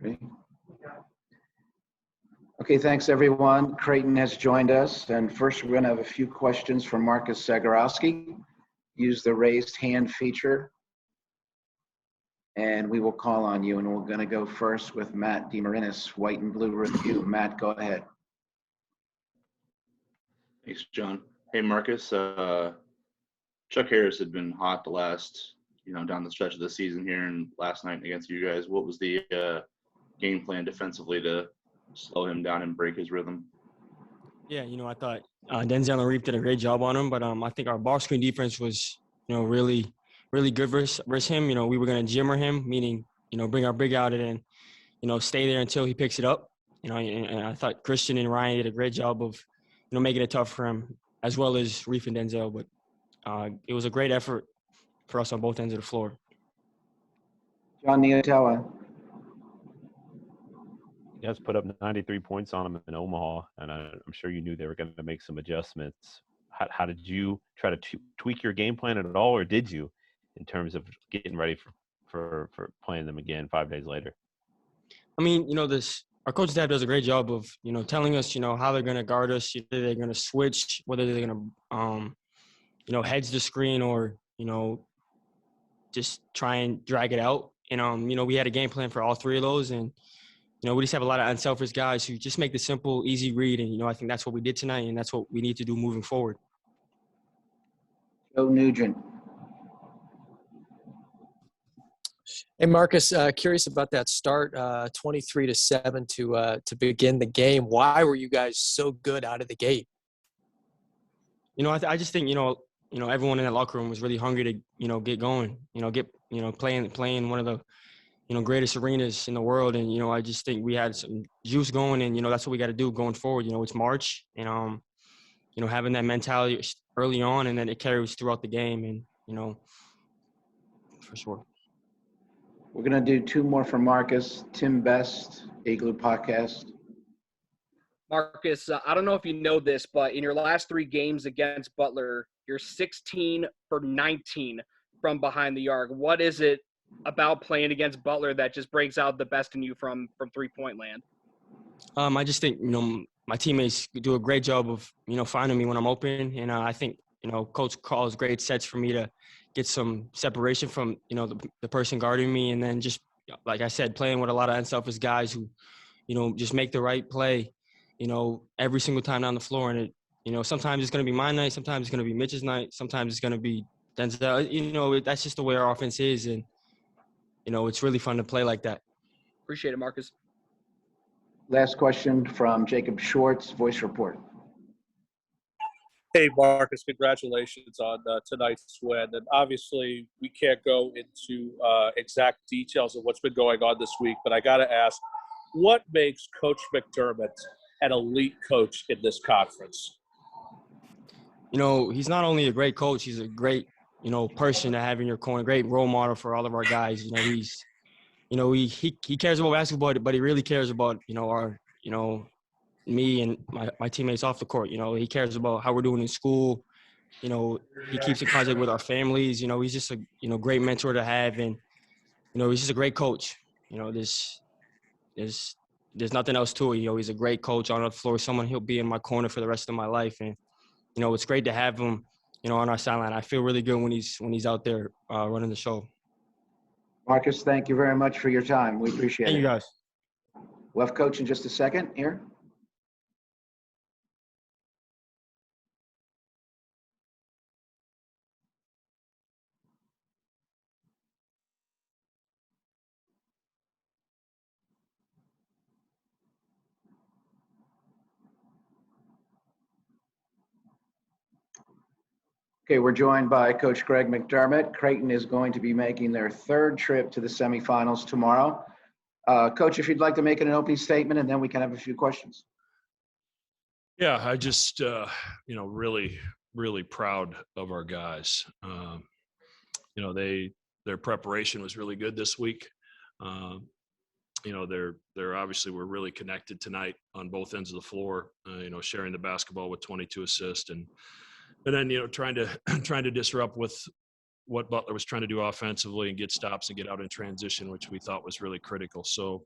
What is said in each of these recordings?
Ready? Okay, thanks everyone. Creighton has joined us, and first we're going to have a few questions from Marcus Zagorowski. Use the raised hand feature, and we will call on you, and we're going to go first with Matt DeMarinis, White and Blue Review. Matt, go ahead. Thanks, John. Hey, Marcus. Chuck Harris had been hot the last, down the stretch of the season here, and last night against you guys. What was the game plan defensively to slow him down and break his rhythm? Yeah, I thought Denzel and Reef did a great job on him, but I think our ball screen defense was, really, really good versus him. We were going to jimmer him, meaning, bring our big out and then, stay there until he picks it up. And I thought Christian and Ryan did a great job of, making it tough for him, as well as Reef and Denzel. But it was a great effort for us on both ends of the floor. John Neotella. You guys put up 93 points on them in Omaha, and I'm sure you knew they were going to make some adjustments. How did you try to tweak your game plan at all, or did you, in terms of getting ready for playing them again 5 days later? I mean, our coaching staff does a great job of, telling us, how they're going to guard us, whether they're going to switch, whether they're going to, hedge the screen or, just try and drag it out. And, we had a game plan for all three of those. And, we just have a lot of unselfish guys who just make the simple, easy read. And, I think that's what we did tonight, and that's what we need to do moving forward. Joe Nugent. Hey, Marcus, curious about that start, 23-7 to begin the game. Why were you guys so good out of the gate? I just think, everyone in that locker room was really hungry to, get going, playing one of the, greatest arenas in the world. And, I just think we had some juice going, and, that's what we got to do going forward. It's March, and, having that mentality early on, and then it carries throughout the game, and, for sure. We're going to do two more from Marcus. Tim Best, Igloo Podcast. Marcus, I don't know if you know this, but in your last three games against Butler, you're 16 for 19 from behind the arc. What is it about playing against Butler that just brings out the best in you from three-point land? I just think, my teammates do a great job of, finding me when I'm open. And I think, Coach calls great sets for me to get some separation from, the person guarding me. And then just, like I said, playing with a lot of unselfish guys who, just make the right play, every single time down the floor. And it, sometimes it's going to be my night. Sometimes it's going to be Mitch's night. Sometimes it's going to be Denzel. That's just the way our offense is. And, it's really fun to play like that. Appreciate it, Marcus. Last question from Jacob Schwartz, Voice Report. Hey, Marcus, congratulations on tonight's win. And obviously, we can't go into exact details of what's been going on this week, but I got to ask, what makes Coach McDermott an elite coach in this conference? He's not only a great coach, he's a great, person to have in your corner, great role model for all of our guys. He's, he cares about basketball, but he really cares about, our, me and my teammates off the court. He cares about how we're doing in school. He keeps in contact with our families. He's just a, great mentor to have. And, he's just a great coach. There's nothing else to it. He's a great coach on the floor, someone he'll be in my corner for the rest of my life. And, it's great to have him, on our sideline. I feel really good when he's out there running the show. Marcus, thank you very much for your time. We appreciate it. Thank you, guys. We'll have Coach in just a second here. Okay, we're joined by Coach Greg McDermott. Creighton is going to be making their third trip to the semifinals tomorrow. Coach, if you'd like to make an opening statement, and then we can have a few questions. Yeah, I just, really, really proud of our guys. Their preparation was really good this week. They're obviously were really connected tonight on both ends of the floor. Sharing the basketball with 22 assists and then trying to disrupt with what Butler was trying to do offensively and get stops and get out in transition, which we thought was really critical. So,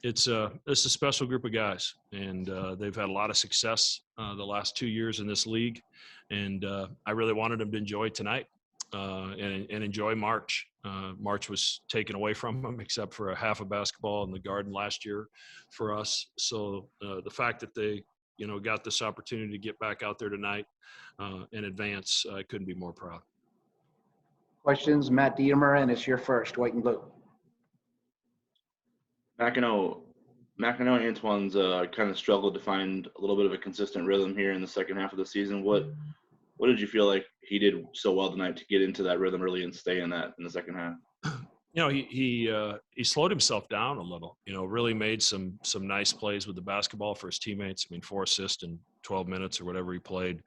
it's a special group of guys, and they've had a lot of success the last 2 years in this league, and I really wanted them to enjoy tonight and enjoy March. March was taken away from them except for a half of basketball in the Garden last year for us. So the fact that they got this opportunity to get back out there tonight and advance, I couldn't be more proud. Questions, Matt Diemer, and it's your first, white and blue. Mackinac and Antoine's kind of struggled to find a little bit of a consistent rhythm here in the second half of the season. What did you feel like he did so well tonight to get into that rhythm early and stay in that in the second half? He slowed himself down a little. Really made some nice plays with the basketball for his teammates. 4 assists in 12 minutes or whatever he played.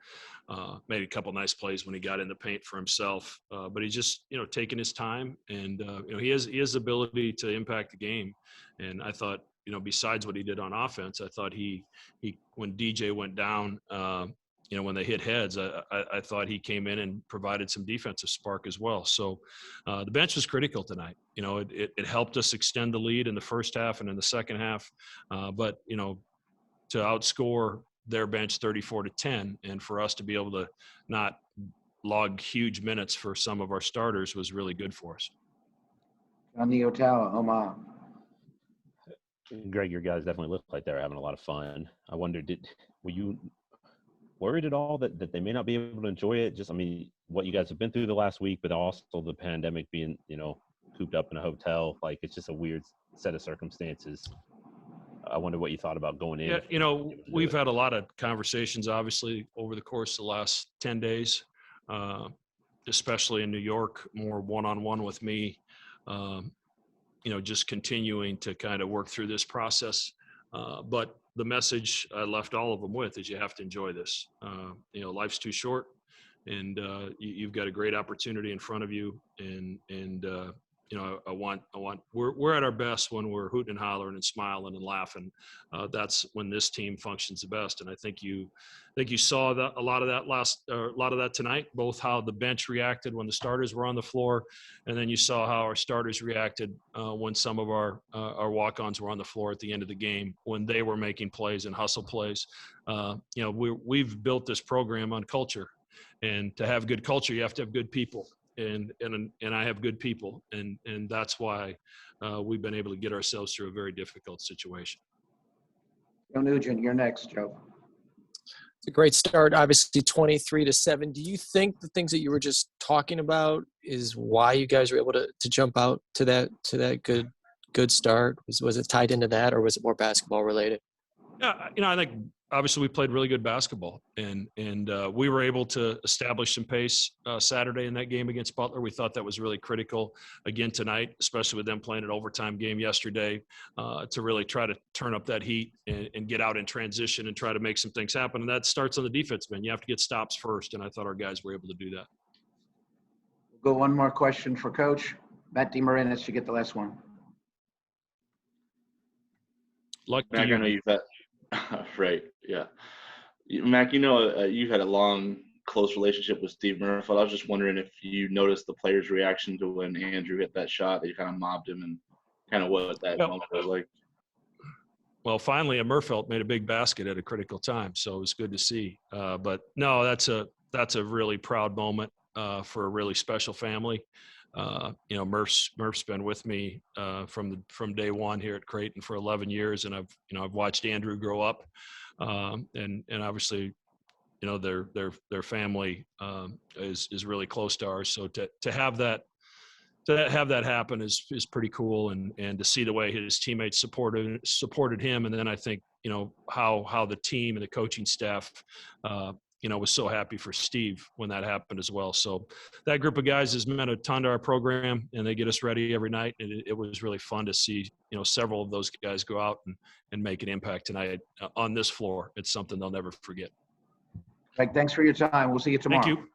Made a couple nice plays when he got in the paint for himself. But he's just taking his time, and he has the ability to impact the game. And I thought besides what he did on offense, I thought he when DJ went down. When they hit heads, I thought he came in and provided some defensive spark as well. So the bench was critical tonight. It helped us extend the lead in the first half and in the second half. But to outscore their bench 34-10, and for us to be able to not log huge minutes for some of our starters was really good for us. Johnny Ottawa, Omaha. Greg, your guys definitely look like they're having a lot of fun. I wonder, were you worried at all that they may not be able to enjoy it? Just, what you guys have been through the last week, but also the pandemic being, cooped up in a hotel. Like, it's just a weird set of circumstances. I wonder what you thought about going in. Yeah, we've had a lot of conversations, obviously, over the course of the last 10 days, especially in New York, more one-on-one with me, just continuing to kind of work through this process. But the message I left all of them with is you have to enjoy this. Life's too short, and you've got a great opportunity in front of you. And we're at our best when we're hooting and hollering and smiling and laughing. That's when this team functions the best. And I think you saw a lot of that tonight, both how the bench reacted when the starters were on the floor, and then you saw how our starters reacted when some of our walk-ons were on the floor at the end of the game when they were making plays and hustle plays. We've built this program on culture, and to have good culture, you have to have good people. And I have good people, and that's why we've been able to get ourselves through a very difficult situation. Joe Nugent, you're next, Joe. It's a great start, obviously 23-7. Do you think the things that you were just talking about is why you guys were able to jump out to that good start? Was it tied into that, or was it more basketball related? Yeah, I think obviously we played really good basketball, and we were able to establish some pace Saturday in that game against Butler. We thought that was really critical again tonight, especially with them playing an overtime game yesterday, to really try to turn up that heat and get out in transition and try to make some things happen. And that starts on the defense, man. You have to get stops first, and I thought our guys were able to do that. We'll go one more question for Coach. Matt DeMarinis, you get the last one. Lucky Mac, I know you've had right, yeah. Mac, you've had a long, close relationship with Steve Murphy. I was just wondering if you noticed the players' reaction to when Andrew hit that shot, that you kind of mobbed him, and kind of what that moment was like. Well, finally, a Murfeld made a big basket at a critical time, so it was good to see. But no, that's a really proud moment for a really special family. Murph's been with me from day one here at Creighton for 11 years, and I've watched Andrew grow up, and obviously, their family is really close to ours. So to have that happen is pretty cool, and to see the way his teammates supported him, and then I think how the team and the coaching staff was so happy for Steve when that happened as well. So that group of guys has meant a ton to our program, and they get us ready every night. And it was really fun to see, several of those guys go out and make an impact tonight on this floor. It's something they'll never forget. Greg, thanks for your time. We'll see you tomorrow. Thank you.